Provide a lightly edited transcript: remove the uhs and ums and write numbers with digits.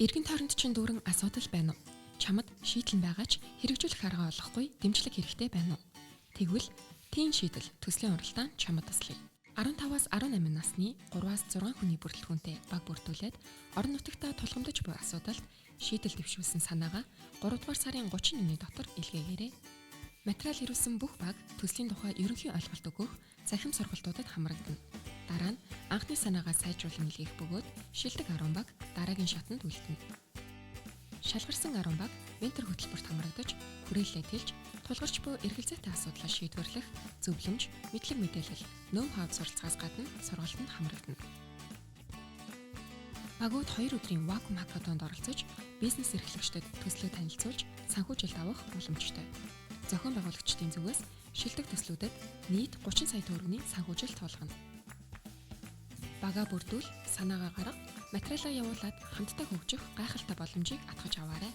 Эргэн тойронд чинь дүүрэн асуудал байна уу? Чамд шийдэл байгаа ч хэрэгжүүлэх арга олохгүй дэмжлэг хэрэгтэй байна уу? Тэгвэл тийм шийдэл төслийн уралдаан чамд туслая. 15-аас 18 насны 3-аас 6 хүний бүрэлдэхүүнтэй баг бүрдүүлээд орон нутагтаа тулгамдж буй асуудалд шийдэл дэвшүүлсэн санаагаа 3 дугаар сарын 31-ний дотор илгээгээрэй. Материал ирүүлсэн бүх баг төслийн тухай ерөнхий ойлголт өгөх цахим сургалтуудад хамрагдана. Дараа нь анхны санаагаа сайжруулан илгээх бөгөөд шилдэг 10 баг дараагийн шатанд үлдэнэ. Шалгарсан 10 баг ментор хөтөлбөрт хамрагдаж хүрээлэлээ тэлж тулгарч буй эргэлзээтэй асуудлаа шийдвэрлэх зөвлөмж, мэдлэг мэдээлэл, ноу-хау суралцахаас гадна сургалтанд хамрагдана. Багууд 2 өдрийн вакуум хакатонд оролцож, бизнес эрхлэгчдэд төслөө танилцуулж, санхүүжилт авах боломжтой. Зохион байгуулагчдын зүгээс шилдэг төслүүдэд нийт 30 сая төгрөгийн санхүүжилт тулгана. Бага бүрдүүл, санаагаа гарга, материалаа явуулаад хамтдаа хөгжих гайхалтай боломжийг атгаж аваарай.